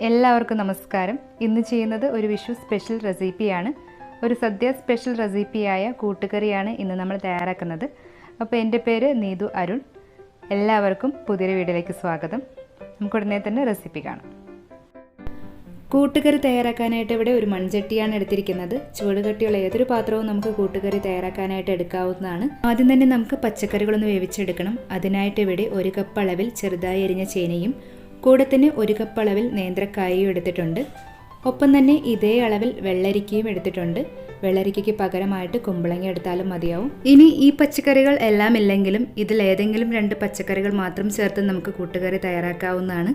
എല്ലാവർക്കും നമസ്കാരം. ഇന്ന് ചെയ്യുന്നത് ഒരു വിഷു സ്പെഷ്യൽ റെസിപ്പിയാണ്. ഒരു സദ്യ സ്പെഷ്യൽ റെസിപ്പിയായ കൂട്ടുകറിയാണ് ഇന്ന് നമ്മൾ തയ്യാറാക്കുന്നത്. അപ്പോൾ എൻ്റെ പേര് നീതു അരുൺ. എല്ലാവർക്കും പുതിയൊരു വീഡിയോയിലേക്ക് സ്വാഗതം. നമുക്ക് ഉടനെ തന്നെ റെസിപ്പി കാണാം. കൂട്ടുകറി തയ്യാറാക്കാനായിട്ട് ഇവിടെ ഒരു മൺചട്ടിയാണ് എടുത്തിരിക്കുന്നത്. ചൂടുകട്ടിയുള്ള ഏതൊരു പാത്രവും നമുക്ക് കൂട്ടുകറി തയ്യാറാക്കാനായിട്ട് എടുക്കാവുന്നതാണ്. ആദ്യം തന്നെ നമുക്ക് പച്ചക്കറികളൊന്ന് വേവിച്ചെടുക്കണം. അതിനായിട്ട് ഇവിടെ 1 കപ്പ് അളവിൽ ചെറുതായി അരിഞ്ഞ ചേനയും കൂടെ തന്നെ 1 കപ്പ് അളവിൽ നേന്ത്രക്കായയും എടുത്തിട്ടുണ്ട്. ഒപ്പം തന്നെ ഇതേ അളവിൽ വെള്ളരിക്കയും എടുത്തിട്ടുണ്ട്. വെള്ളരിക്കയ്ക്ക് പകരമായിട്ട് കുമ്പളങ്ങ എടുത്താലും മതിയാവും. ഇനി ഈ പച്ചക്കറികൾ എല്ലാം ഇല്ലെങ്കിലും ഇതിൽ ഏതെങ്കിലും 2 പച്ചക്കറികൾ മാത്രം ചേർത്ത് നമുക്ക് കൂട്ടുകറി തയ്യാറാക്കാവുന്നതാണ്.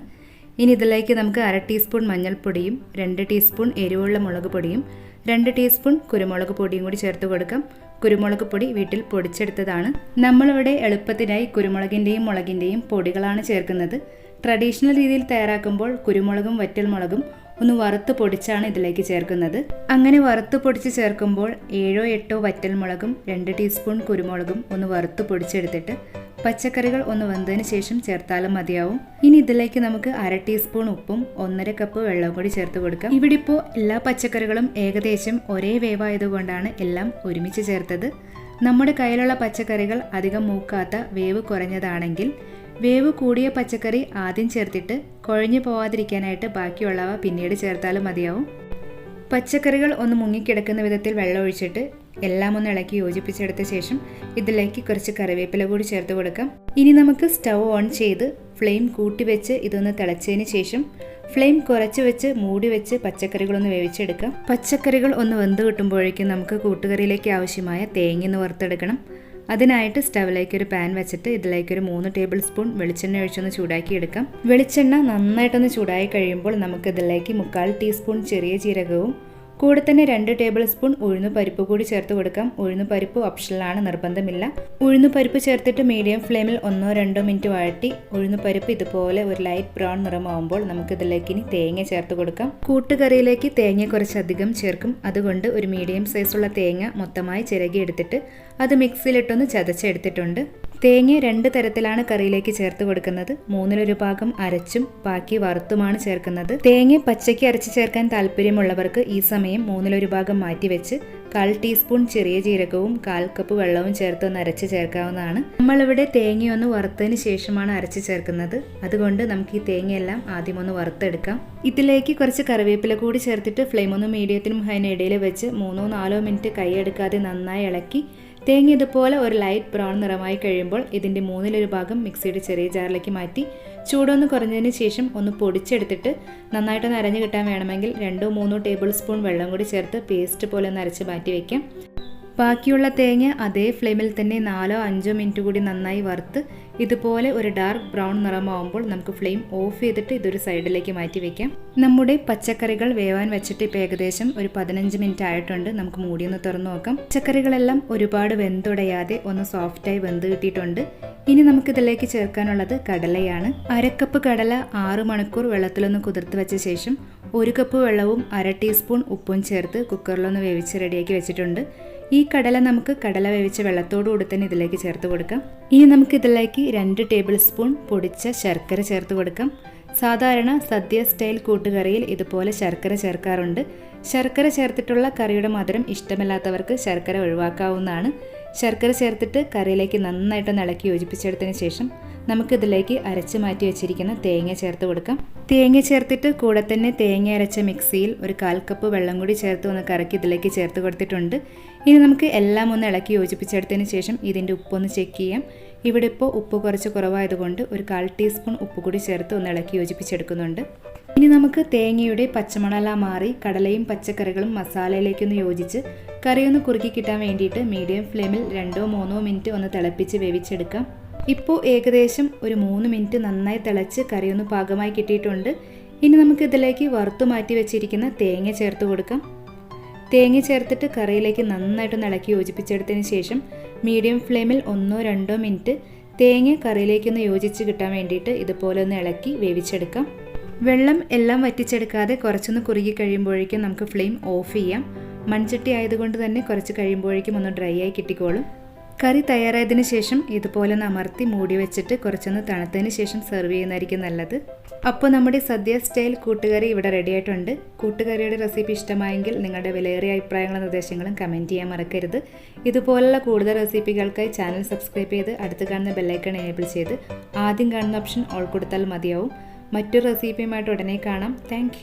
ഇനി ഇതിലേക്ക് നമുക്ക് 1/2 ടീസ്പൂൺ മഞ്ഞൾപ്പൊടിയും 2 ടീസ്പൂൺ എരിവുള്ള മുളക് പൊടിയും 2 ടീസ്പൂൺ കുരുമുളക് പൊടിയും കൂടി ചേർത്ത് കൊടുക്കാം. കുരുമുളക് പൊടി വീട്ടിൽ പൊടിച്ചെടുത്തതാണ്. നമ്മളിവിടെ എളുപ്പത്തിനായി കുരുമുളകിൻ്റെയും മുളകിൻ്റെയും പൊടികളാണ് ചേർക്കുന്നത്. ട്രഡീഷണൽ രീതിയിൽ തയ്യാറാക്കുമ്പോൾ കുരുമുളകും വറ്റൽമുളകും ഒന്ന് വറുത്ത് പൊടിച്ചാണ് ഇതിലേക്ക് ചേർക്കുന്നത്. അങ്ങനെ വറുത്ത് പൊടിച്ച് ചേർക്കുമ്പോൾ 7-8 വറ്റൽമുളകും 2 ടീസ്പൂൺ കുരുമുളകും ഒന്ന് വറുത്ത് പൊടിച്ചെടുത്തിട്ട് പച്ചക്കറികൾ ഒന്ന് വെന്തതിന് ശേഷം ചേർത്താലും മതിയാവും. ഇനി ഇതിലേക്ക് നമുക്ക് 1/2 ടീസ്പൂൺ ഉപ്പും 1/2 കപ്പ് വെള്ളവും കൂടി ചേർത്ത് കൊടുക്കാം. ഇവിടെ ഇപ്പോൾ എല്ലാ പച്ചക്കറികളും ഏകദേശം ഒരേ വേവായതുകൊണ്ടാണ് എല്ലാം ഒരുമിച്ച് ചേർത്തത്. നമ്മുടെ കയ്യിലുള്ള പച്ചക്കറികൾ അധികം മൂക്കാത്ത വേവ് കുറഞ്ഞതാണെങ്കിൽ വേവ് കൂടിയ പച്ചക്കറി ആദ്യം ചേർത്തിട്ട് കുഴഞ്ഞു പോവാതിരിക്കാനായിട്ട് ബാക്കിയുള്ളവ പിന്നീട് ചേർത്താലും മതിയാവും. പച്ചക്കറികൾ ഒന്ന് മുങ്ങിക്കിടക്കുന്ന വിധത്തിൽ വെള്ളം ഒഴിച്ചിട്ട് എല്ലാം ഒന്ന് ഇളക്കി യോജിപ്പിച്ചെടുത്ത ശേഷം ഇതിലേക്ക് കുറച്ച് കറിവേപ്പില കൂടി ചേർത്ത് കൊടുക്കാം. ഇനി നമുക്ക് സ്റ്റൗ ഓൺ ചെയ്ത് ഫ്ലെയിം കൂട്ടി വെച്ച് ഇതൊന്ന് തിളച്ചതിന് ശേഷം ഫ്ലെയിം കുറച്ച് വെച്ച് മൂടി വെച്ച് പച്ചക്കറികളൊന്ന് വേവിച്ചെടുക്കാം. പച്ചക്കറികൾ ഒന്ന് വെന്ത് കിട്ടുമ്പോഴേക്കും നമുക്ക് കൂട്ടുകറിയിലേക്ക് ആവശ്യമായ തേങ്ങ ഒന്ന് വറുത്തെടുക്കണം. അതിനായിട്ട് സ്റ്റവിലേക്ക് ഒരു പാൻ വെച്ചിട്ട് ഇതിലേക്ക് ഒരു 3 ടേബിൾ സ്പൂൺ വെളിച്ചെണ്ണ ഒഴിച്ചൊന്ന് ചൂടാക്കി എടുക്കാം. വെളിച്ചെണ്ണ നന്നായിട്ടൊന്ന് ചൂടായി കഴിയുമ്പോൾ നമുക്ക് ഇതിലേക്ക് 1/4 ടീസ്പൂൺ ചെറിയ ജീരകവും കൂടെ തന്നെ 2 ടേബിൾ സ്പൂൺ ഉഴുന്നുപരിപ്പ് കൂടി ചേർത്ത് കൊടുക്കാം. ഉഴുന്നുപരിപ്പ് ഓപ്ഷണലാണ്, നിർബന്ധമില്ല. ഉഴുന്നുപരിപ്പ് ചേർത്തിട്ട് മീഡിയം ഫ്ലെയിമിൽ 1-2 മിനിറ്റ് വഴറ്റി ഉഴുന്നുപരിപ്പ് ഇതുപോലെ ഒരു ലൈറ്റ് ബ്രൗൺ നിറമാവുമ്പോൾ നമുക്ക് ഇതിലേക്ക് ഇനി തേങ്ങ ചേർത്ത് കൊടുക്കാം. കൂട്ടുകറിയിലേക്ക് തേങ്ങ കുറച്ചധികം ചേർക്കും. അതുകൊണ്ട് ഒരു മീഡിയം സൈസുള്ള തേങ്ങ മൊത്തമായി ചിരകി എടുത്തിട്ട് അത് മിക്സിയിലിട്ടൊന്ന് ചതച്ചെടുത്തിട്ടുണ്ട്. തേങ്ങ 2 തരത്തിലാണ് കറിയിലേക്ക് ചേർത്ത് കൊടുക്കുന്നത്. 1/3 ഭാഗം അരച്ചും ബാക്കി വറുത്തുമാണ് ചേർക്കുന്നത്. തേങ്ങ പച്ചയ്ക്ക് അരച്ച് ചേർക്കാൻ താല്പര്യമുള്ളവർക്ക് ഈ സമയം 1/3 ഭാഗം മാറ്റിവെച്ച് 1/4 ടീസ്പൂൺ ചെറിയ ജീരകവും 1/4 കപ്പ് വെള്ളവും ചേർത്ത് ഒന്ന് അരച്ച് ചേർക്കാവുന്നതാണ്. നമ്മളിവിടെ തേങ്ങയൊന്ന് വറുത്തതിന് ശേഷമാണ് അരച്ച് ചേർക്കുന്നത്. അതുകൊണ്ട് നമുക്ക് ഈ തേങ്ങയെല്ലാം ആദ്യം ഒന്ന് വറുത്തെടുക്കാം. ഇതിലേക്ക് കുറച്ച് കറിവേപ്പില കൂടി ചേർത്തിട്ട് ഫ്ലെയിം ഒന്ന് മീഡിയത്തിനും ഹൈനും ഇടയിൽ വെച്ച് 3-4 മിനിറ്റ് കൈയെടുക്കാതെ നന്നായി ഇളക്കി തേങ്ങ ഇതുപോലെ ഒരു ലൈറ്റ് ബ്രൗൺ നിറമായി കഴിയുമ്പോൾ ഇതിൻ്റെ 1/3 ഭാഗം മിക്സിയുടെ ചെറിയ ജാറിലേക്ക് മാറ്റി ചൂടൊന്ന് കുറഞ്ഞതിന് ശേഷം ഒന്ന് പൊടിച്ചെടുത്തിട്ട് നന്നായിട്ടൊന്ന് അരഞ്ഞു കിട്ടാൻ വേണമെങ്കിൽ 2-3 ടേബിൾ സ്പൂൺ വെള്ളം കൂടി ചേർത്ത് പേസ്റ്റ് പോലെ ഒന്ന് അരച്ച് മാറ്റി വയ്ക്കാം. ബാക്കിയുള്ള തേങ്ങ അതേ ഫ്ലെയിമിൽ തന്നെ 4-5 മിനിറ്റ് കൂടി നന്നായി വറുത്ത് ഇതുപോലെ ഒരു ഡാർക്ക് ബ്രൗൺ നിറമാവുമ്പോൾ നമുക്ക് ഫ്ലെയിം ഓഫ് ചെയ്തിട്ട് ഇതൊരു സൈഡിലേക്ക് മാറ്റി വയ്ക്കാം. നമ്മുടെ പച്ചക്കറികൾ വേവാൻ വെച്ചിട്ട് ഇപ്പോൾ ഏകദേശം ഒരു 15 മിനിറ്റ് ആയിട്ടുണ്ട്. നമുക്ക് മൂടിയൊന്ന് തുറന്നു നോക്കാം. പച്ചക്കറികളെല്ലാം ഒരുപാട് വെന്തുടയാതെ ഒന്ന് സോഫ്റ്റായി വെന്ത് കിട്ടിയിട്ടുണ്ട്. ഇനി നമുക്കിതിലേക്ക് ചേർക്കാനുള്ളത് കടലയാണ്. 1/2 കപ്പ് കടല 6 മണിക്കൂർ വെള്ളത്തിലൊന്ന് കുതിർത്ത് വെച്ച ശേഷം 1 കപ്പ് വെള്ളവും 1/2 ടീസ്പൂൺ ഉപ്പും ചേർത്ത് കുക്കറിലൊന്ന് വേവിച്ച് റെഡിയാക്കി വെച്ചിട്ടുണ്ട്. ഈ കടല നമുക്ക് കടല വേവിച്ച വെള്ളത്തോടുകൂടി തന്നെ ഇതിലേക്ക് ചേർത്ത് കൊടുക്കാം. ഇനി നമുക്ക് ഇതിലേക്ക് 2 ടേബിൾ സ്പൂൺ പൊടിച്ച ശർക്കര ചേർത്ത് കൊടുക്കാം. സാധാരണ സദ്യ സ്റ്റൈൽ കൂട്ടുകറിയിൽ ഇതുപോലെ ശർക്കര ചേർക്കാറുണ്ട്. ശർക്കര ചേർത്തിട്ടുള്ള കറിയുടെ മധുരം ഇഷ്ടമില്ലാത്തവർക്ക് ശർക്കര ഒഴിവാക്കാവുന്നതാണ്. ശർക്കര ചേർത്തിട്ട് കറിയിലേക്ക് നന്നായിട്ടൊന്ന് ഇളക്കി യോജിപ്പിച്ചെടുത്തതിന് ശേഷം നമുക്കിതിലേക്ക് അരച്ച് മാറ്റി വെച്ചിരിക്കുന്ന തേങ്ങ ചേർത്ത് കൊടുക്കാം. തേങ്ങ ചേർത്തിട്ട് കൂടെ തന്നെ തേങ്ങ അരച്ച മിക്സിയിൽ ഒരു 1/4 കപ്പ് വെള്ളം കൂടി ചേർത്ത് ഒന്ന് കറക്കി ഇതിലേക്ക് ചേർത്ത് കൊടുത്തിട്ടുണ്ട്. ഇനി നമുക്ക് എല്ലാം ഒന്ന് ഇളക്കി യോജിപ്പിച്ചെടുത്തതിന് ശേഷം ഇതിൻ്റെ ഉപ്പൊന്ന് ചെക്ക് ചെയ്യാം. ഇവിടെ ഇപ്പോൾ ഉപ്പ് കുറച്ച് കുറവായതുകൊണ്ട് ഒരു 1/4 ടീസ്പൂൺ ഉപ്പ് കൂടി ചേർത്ത് ഒന്ന് ഇളക്കി യോജിപ്പിച്ചെടുക്കുന്നുണ്ട്. ഇനി നമുക്ക് തേങ്ങയുടെ പച്ചമണമെല്ലാം മാറി കടലയും പച്ചക്കറികളും മസാലയിലേക്കൊന്ന് യോജിച്ച് കറിയൊന്ന് കുറുക്കി കിട്ടാൻ വേണ്ടിയിട്ട് മീഡിയം ഫ്ലെയിമിൽ 2-3 മിനിറ്റ് ഒന്ന് തിളപ്പിച്ച് വേവിച്ചെടുക്കാം. ഇപ്പോൾ ഏകദേശം ഒരു 3 മിനിറ്റ് നന്നായി തിളച്ച് കറിയൊന്ന് പാകമായി കിട്ടിയിട്ടുണ്ട്. ഇനി നമുക്ക് ഇതിലേക്ക് വറുത്ത് മാറ്റി വെച്ചിരിക്കുന്ന തേങ്ങ ചേർത്ത് കൊടുക്കാം. തേങ്ങ ചേർത്തിട്ട് കറിയിലേക്ക് നന്നായിട്ടൊന്ന് ഇളക്കി യോജിപ്പിച്ചെടുത്തതിന് ശേഷം മീഡിയം ഫ്ലെയിമിൽ 1-2 മിനിറ്റ് തേങ്ങ കറിയിലേക്കൊന്ന് യോജിച്ച് കിട്ടാൻ വേണ്ടിയിട്ട് ഇതുപോലെ ഒന്ന് ഇളക്കി വേവിച്ചെടുക്കാം. വെള്ളം എല്ലാം വറ്റിച്ചെടുക്കാതെ കുറച്ചൊന്ന് കുറുകി കഴിയുമ്പോഴേക്കും നമുക്ക് ഫ്ലെയിം ഓഫ് ചെയ്യാം. മൺചട്ടി ആയതുകൊണ്ട് തന്നെ കുറച്ച് കഴിയുമ്പോഴേക്കും ഒന്ന് ഡ്രൈ ആയി കിട്ടിക്കോളും. കറി തയ്യാറായതിനു ശേഷം ഇതുപോലെ ഒന്ന് അമർത്തി മൂടി വെച്ചിട്ട് കുറച്ചൊന്ന് തണുത്തതിന് ശേഷം സെർവ് ചെയ്യുന്നതായിരിക്കും നല്ലത്. അപ്പോൾ നമ്മുടെ സദ്യ സ്റ്റൈൽ കൂട്ടുകറി ഇവിടെ റെഡി ആയിട്ടുണ്ട്. കൂട്ടുകറിയുടെ റെസിപ്പി ഇഷ്ടമായെങ്കിൽ നിങ്ങളുടെ വിലയേറിയ അഭിപ്രായങ്ങളും നിർദ്ദേശങ്ങളും കമൻറ്റ് ചെയ്യാൻ മറക്കരുത്. ഇതുപോലുള്ള കൂടുതൽ റെസിപ്പികൾക്കായി ചാനൽ സബ്സ്ക്രൈബ് ചെയ്ത് അടുത്ത് കാണുന്ന ബെല്ലൈക്കൺ എനേബിൾ ചെയ്ത് ആദ്യം കാണുന്ന ഓപ്ഷൻ ഓൾ കൊടുത്താൽ മതിയാവും. മറ്റൊരു റെസിപ്പിയുമായിട്ട് ഉടനെ കാണാം. താങ്ക്